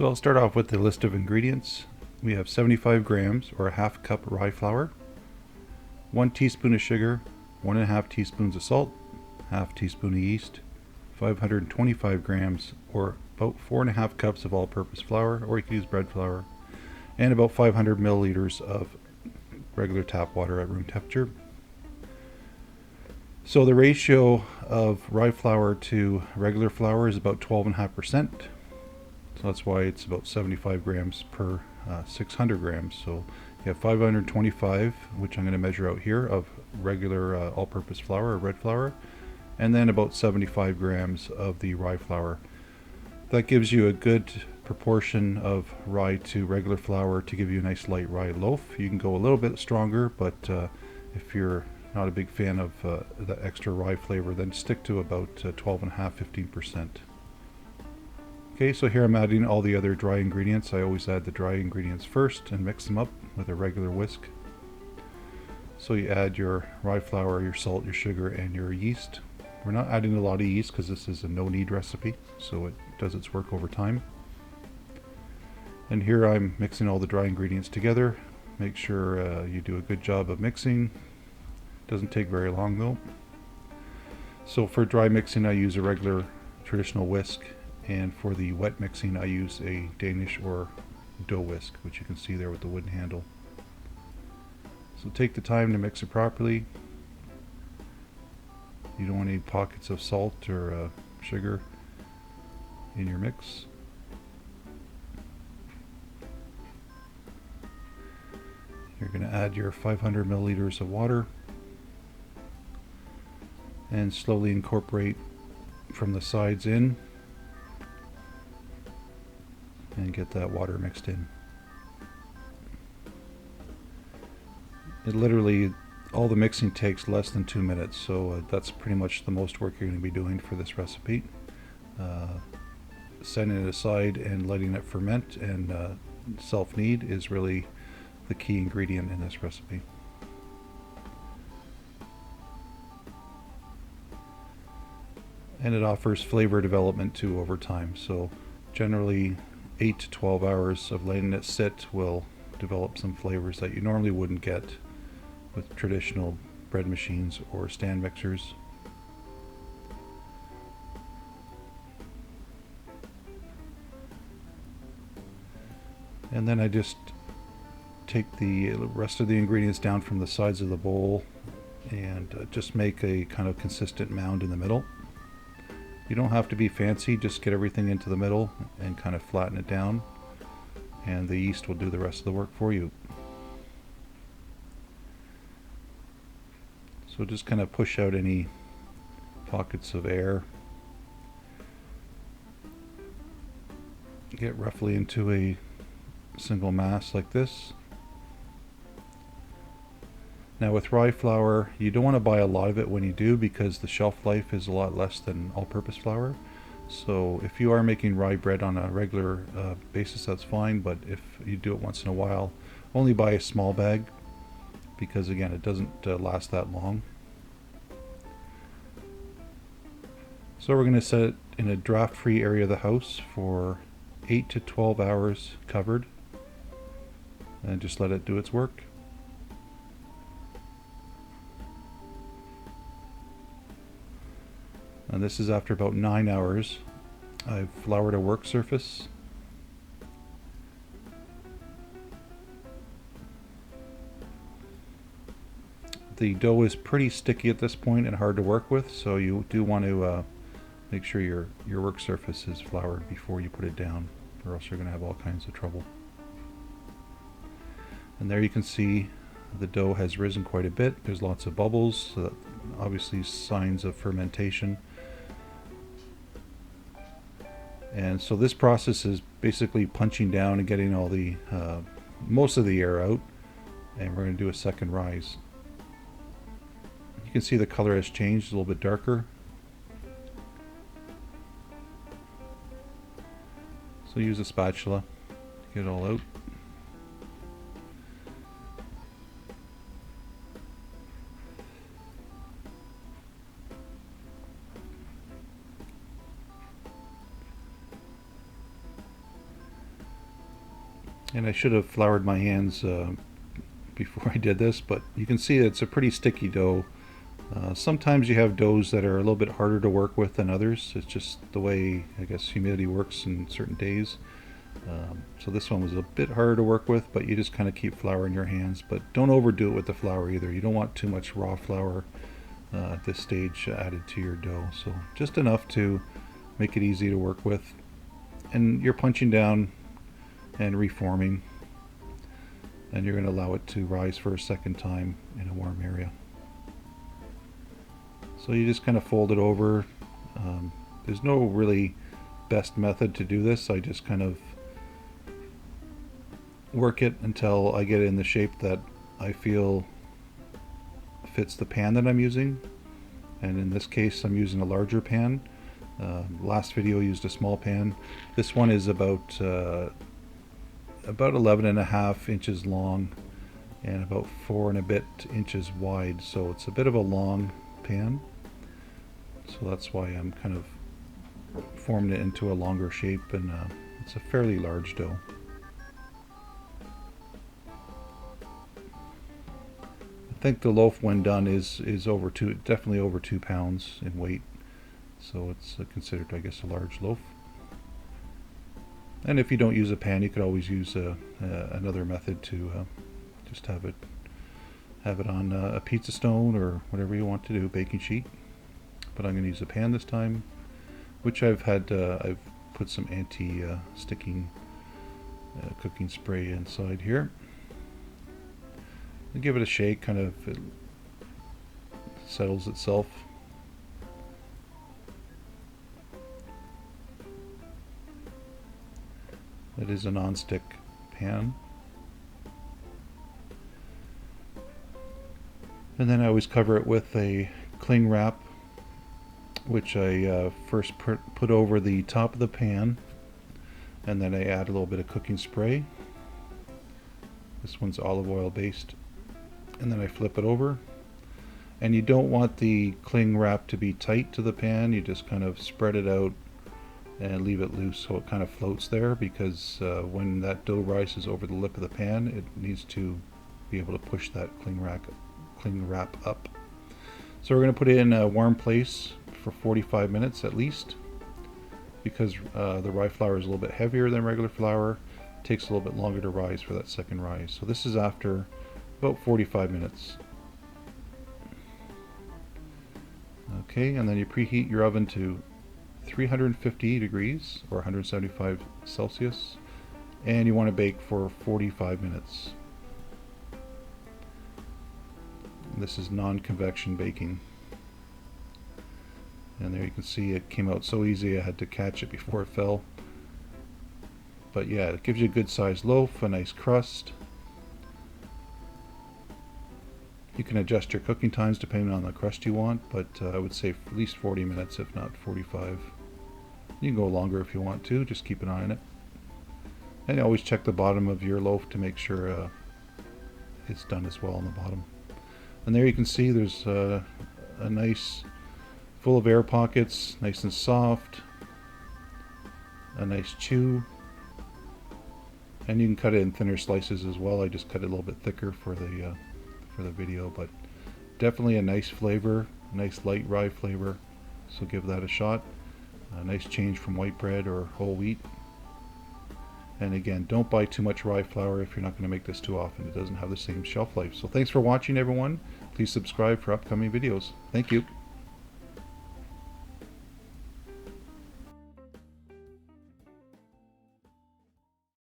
So I'll start off with the list of ingredients. We have 75 grams or a half cup rye flour, 1 teaspoon of sugar, 1.5 teaspoons of salt, half teaspoon of yeast, 525 grams or about 4.5 cups of all-purpose flour, or you can use bread flour, and about 500 milliliters of regular tap water at room temperature. So the ratio of rye flour to regular flour is about 12.5%. So that's why it's about 75 grams per 600 grams. So you have 525, which I'm going to measure out here, of regular all-purpose flour or red flour, and then about 75 grams of the rye flour. That gives you a good proportion of rye to regular flour to give you a nice light rye loaf. You can go a little bit stronger, but if you're not a big fan of the extra rye flavor, then stick to about 12.5–15%. Okay, so here I'm adding all the other dry ingredients. I always add the dry ingredients first and mix them up with a regular whisk. So you add your rye flour, your salt, your sugar, and your yeast. We're not adding a lot of yeast because this is a no-knead recipe, so it does its work over time. And here I'm mixing all the dry ingredients together. Make sure you do a good job of mixing. Doesn't take very long though. So for dry mixing I use a regular traditional whisk, and for the wet mixing I use a Danish or dough whisk, which you can see there with the wooden handle. So take the time to mix it properly. You don't want any pockets of salt or sugar in your mix. You're going to add your 500 milliliters of water and slowly incorporate from the sides in and get that water mixed in. It literally, all the mixing takes less than 2 minutes, so that's pretty much the most work you're going to be doing for this recipe. Setting it aside and letting it ferment and self-knead is really the key ingredient in this recipe. And it offers flavor development too over time, so generally 8 to 12 hours of letting it sit will develop some flavors that you normally wouldn't get with traditional bread machines or stand mixers. And then I just take the rest of the ingredients down from the sides of the bowl and just make a kind of consistent mound in the middle. You don't have to be fancy, just get everything into the middle and kind of flatten it down, and the yeast will do the rest of the work for you. So just kind of push out any pockets of air. Get roughly into a single mass like this. Now with rye flour, you don't want to buy a lot of it when you do, because the shelf life is a lot less than all-purpose flour. So if you are making rye bread on a regular basis, that's fine, but if you do it once in a while, only buy a small bag, because again, it doesn't last that long. So we're going to set it in a draft-free area of the house for 8 to 12 hours covered, and just let it do its work. And this is after about 9 hours. I've floured a work surface. The dough is pretty sticky at this point and hard to work with, so you do want to make sure your work surface is floured before you put it down, or else you're going to have all kinds of trouble. And there you can see the dough has risen quite a bit. There's lots of bubbles, so obviously signs of fermentation. And so this process is basically punching down and getting all the most of the air out, and we're going to do a second rise. You can see the color has changed, a little bit darker. So use a spatula to get it all out. And I should have floured my hands before I did this, but you can see it's a pretty sticky dough. Sometimes you have doughs that are a little bit harder to work with than others. It's just the way, I guess, humidity works in certain days. So this one was a bit harder to work with, but you just kind of keep flour in your hands. But don't overdo it with the flour either. You don't want too much raw flour at this stage added to your dough. So just enough to make it easy to work with. And you're punching down and reforming, and you're going to allow it to rise for a second time in a warm area. So you just kind of fold it over. There's no really best method to do this. I just kind of work it until I get it in the shape that I feel fits the pan that I'm using. And in this case, I'm using a larger pan. Last video used a small pan. This one is about 11.5 inches long and about 4 and a bit inches wide. So it's a bit of a long pan. So that's why I'm kind of formed it into a longer shape, and it's a fairly large dough. I think the loaf, when done, is definitely over 2 pounds in weight. So it's considered, I guess, a large loaf. And if you don't use a pan, you could always use another method to just have it on a pizza stone or whatever you want to do, baking sheet. But I'm going to use a pan this time, which I've put some anti-sticking cooking spray inside here. And give it a shake, kind of it settles itself. It is a non-stick pan. And then I always cover it with a cling wrap, which I first put over the top of the pan, and then I add a little bit of cooking spray. This one's olive oil based. And then I flip it over. And you don't want the cling wrap to be tight to the pan. You just kind of spread it out and leave it loose so it kind of floats there, because when that dough rises over the lip of the pan, it needs to be able to push that cling wrap up. So we're going to put it in a warm place for 45 minutes at least, because the rye flour is a little bit heavier than regular flour. It takes a little bit longer to rise for that second rise. So this is after about 45 minutes. Okay, and then you preheat your oven to 350 degrees or 175 Celsius, and you want to bake for 45 minutes. This is non-convection baking. And there you can see it came out so easy, I had to catch it before it fell. But yeah, it gives you a good sized loaf, a nice crust. You can adjust your cooking times depending on the crust you want, but I would say at least 40 minutes, if not 45. You can go longer if you want to, just keep an eye on it. And you always check the bottom of your loaf to make sure it's done as well on the bottom. And there you can see there's a nice, full of air pockets, nice and soft, a nice chew. And you can cut it in thinner slices as well. I just cut it a little bit thicker for the video, but definitely a nice flavor, nice light rye flavor. So give that a shot. A nice change from white bread or whole wheat. And again, don't buy too much rye flour if you're not going to make this too often. It doesn't have the same shelf life. So thanks for watching, everyone. Please subscribe for upcoming videos. Thank you.